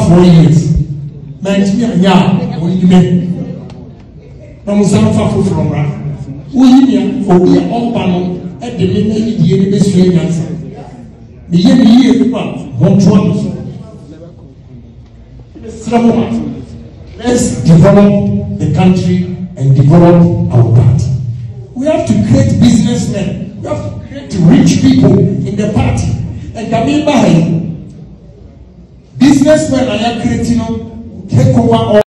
4 years. Man, yeah, we men. From some far from Ra. We for we are all panel at the minute the best answer. The year won't want let's develop the country and develop our party. We have to create businessmen. We have to create rich people in the party. And coming behind, businessmen are creating take over all.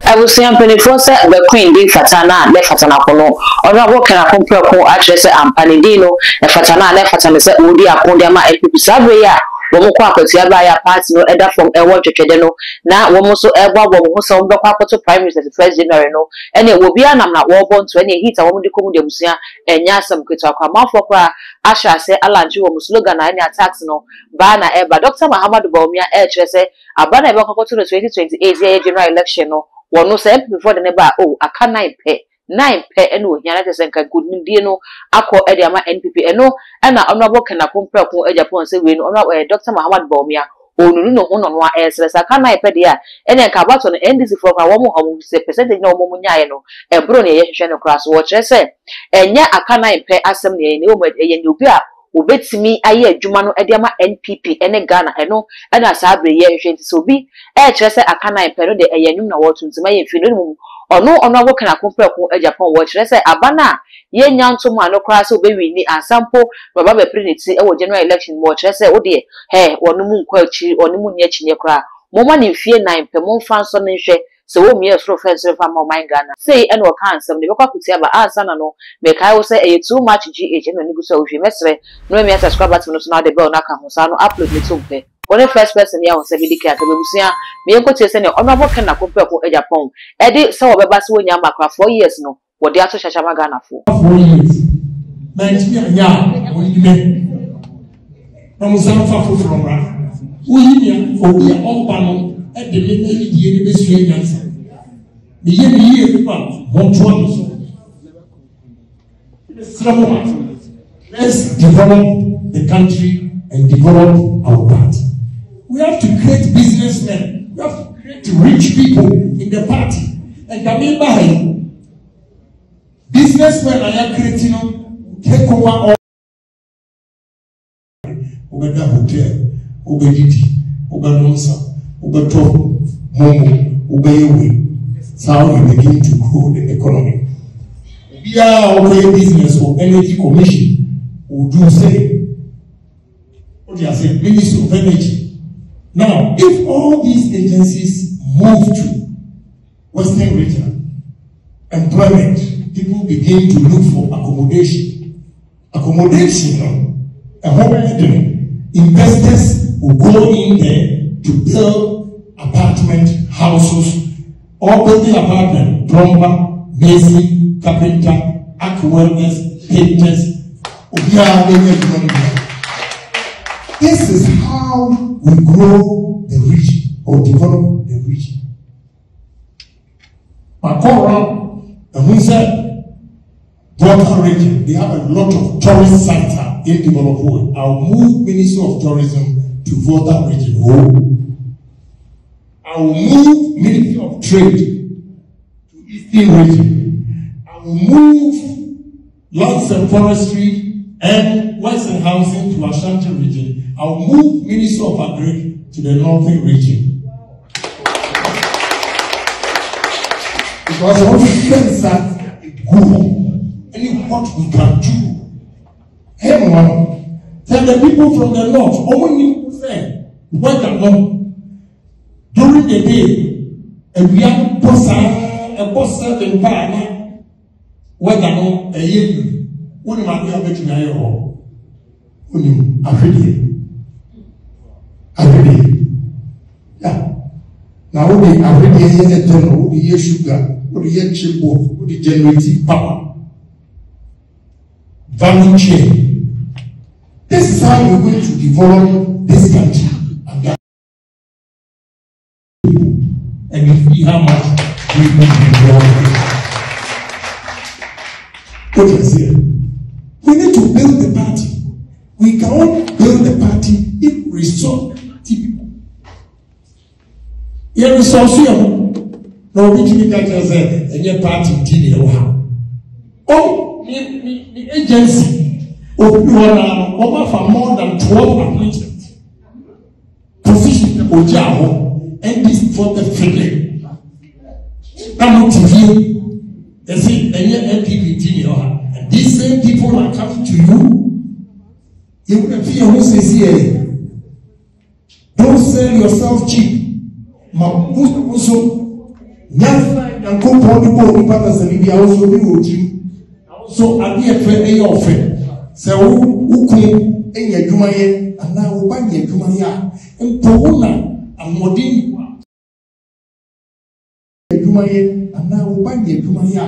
I will say for the Queen being Fatana, left Fatana Kono, or not working a compro address and Panidino, and Fatana left Fatana said, Udia Pondama and Pipusabria. Womukwa kwatiaba ya party no eda from ewo twetwede no na womuso ebo wo so mbekwa to prime minister the 1st January no ene obi anam na wo bon to ene hit awom de komu de musua enya asam kwetwa kwa mafo kwa asha se alanji wo slogan na ene attacks no ba na eba Dr. Mahamudu Bawumia kire se abana ebe kwakoto 2028 year general election no wono se before the neba aka 9 pe eno hiana te senka good ndie no akọ ede ama NPP eno na honorable Kena Kompreko Ejapon se we no Dr. Mahamudu Bawumia onunu no ho no esresa aka 9 pe de a ene nka bato no NDC for kwa wo mo se percentage na wo mo nyae no ebro ne ye hwehwe no kra so wo kire se enye aka 9 pe asem ne ne wo ye ne obi a obetimi aye adwuma no ede ama NPP ene Ghana eno na sabre ye hwehwe nti so bi kire se aka 9 pe no de eyanum na wo tuntum aye fi no ono Kena Kompreko Ejapon wo kire se abana ye nyantom ano kra se obewi ni asampo baba be priniti e wo general election wo kire se wo de wonu mu nkwa achi onu mu nya chi kra mo ma ne fie 9 pe mo mfa nso ne hwe se wo mi esro fence fa ma man Ghana sei ene o kan sam ne bekwa kuti aba ansa na no me kai wo se too much GH no ni gu so hwe mesre no mi subscribe button no so na de bell na ka ho sa no upload me to pe when the first person here was a bit clear, me and coach say, Honorable Kena Kompreko Ejapon, Eddie saw a bass when Yamakra 4 years no, what the actual Shashamagana for 4 years. Man, we men from some far from Ra. We are all panel at the minute the best answer. The year won't want let's develop the country and develop our party. We have to create businessmen. We have to create rich people in the party. And coming behind, businessmen are creating take over all. Obeda hotel, obediti, obanonsa, obeto, momo, obeyewe. That's how you begin to grow the economy. We are okay business or energy commission who do say, what you say, Ministry of Energy. Now, if all these agencies move to Western region, employment, people begin to look for accommodation. Accommodation, investors will go in there to build apartment houses, or building apartment, plumber, mason, carpenter, arch welders, painters. This is how we grow the region or develop the region. Makora and we said, Volta region, they have a lot of tourist center in developed world. I'll move Ministry of Tourism to Volta region. I will move Ministry of Trade to Eastern region. I will move Lands and Forestry and Western Housing to Ashanti region. I will move Ministry of Agri to the Northern region. Because what we can say is good. And what we can do. Everyone, tell the people from the north, only say, during the day, and we have a bossa in Pana, whether no a year, one of my other to every day. Yeah. Now, every day, the sugar, the chip, the generative power. Value chain. This is how we're going to develop this country. And you see how much we will develop. What is here? We need to build the party. We cannot build the party if we resource people. You resource you. No, we can't say any party did it. Oh, the agency of you are over for more than 12 appointments. Position Ojaho and this for the feeling. I'm TV. They say any NPP did it. And these same people are coming to you. You wouldn't fear who says here. Don't sell yourself cheap. Also, and go for the board, but also be with you. So, I be a friend, a offering. So, who came in your Jumaya, and now buy your Jumaya, and Pona, and Modin. Jumaya, and now buy your Jumaya,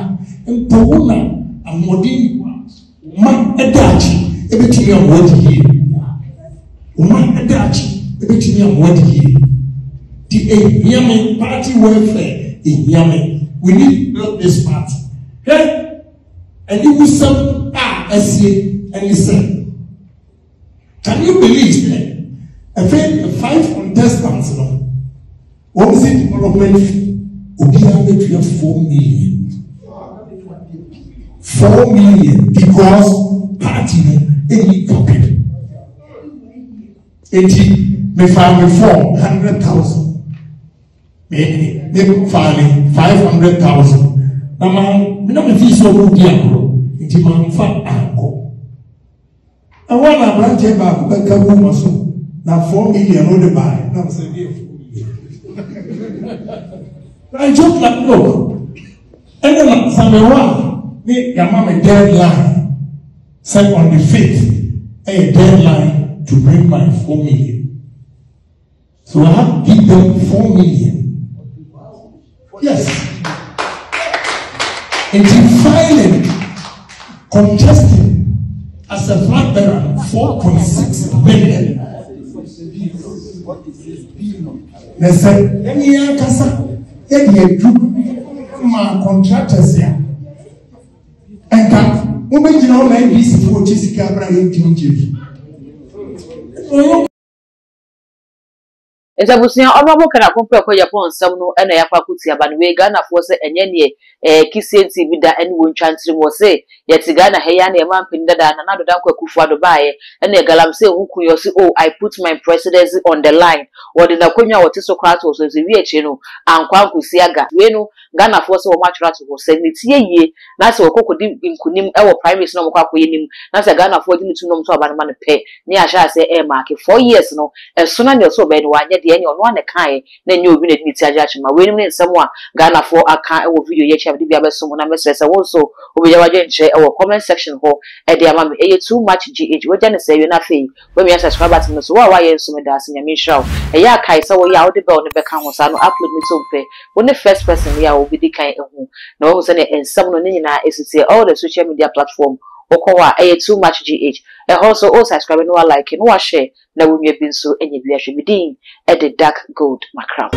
and Pona, and Modin. Man, a Dutch, everything on what here. Man, a Dutch, everything on what here. The Yemen party welfare in Yemen. We need to build this party. Hey? And you will say, and you say, can you believe that? The 5 contestants, what is it development fee? We have 4 million. 4 million because party any capital. 80 may find me 400,000. Maybe filing 500,000. Now, man, no me so good diablo. It's man fat anko. I want a branch back, but come home so. Now 4 million on the buy. Now say 4 million. I joke like look. And then someone me your mama deadline. Say on the 5th, a deadline to bring my 4 million. So I have to give them 4 million. Yes. And filing, contesting as a flag bearer, 4.6 billion. They said, any young casa, any group, my contractors here. And come, who made you know like this for Jessica Bryan Tingy? Ezabusia onobo kana kompre ko Japan nsam no na yakwa kuti abanwe Ghana fo se enye ne kisienti bi da ene wontwantire mo se yeti Ghana heya na emampin dada na nadoda kwakufu ado baaye ene galamse huku yo se oh I put my presidency on the line wodi na konwa wote so kwato so se wi eche no ankwa nkusi aga we no Ghana fo se wo matwra to se ne tie yie na se okokodi nkunim ewo primaries no mokwa koyenim na se Ghana fo di mitu no mto abanama ne pe ni ahya se mark 4 years no eso na ne so be ni wanye de ono ane kai na nye obi na di ti aja chima we nim ne nsem a Ghana fo aka ewo video ye chia bia be so na mesese wo so obi ya waje nche ewo comment section ho e de ama me eye too much gh we jane say we na fe we me subscribe button no so wa ye nso me da ase nyame hraw e ya kai so wo ya wo de be ono be kan ho sa no upload ni so mpe wo ne first person ya obi di kan ehu na wo se ne ensem no nyina esisi all the social media platform okowa too much gh also subscribe no like no share na wo nwa bi nso enye bi ahwe bidin e the dark gold macram.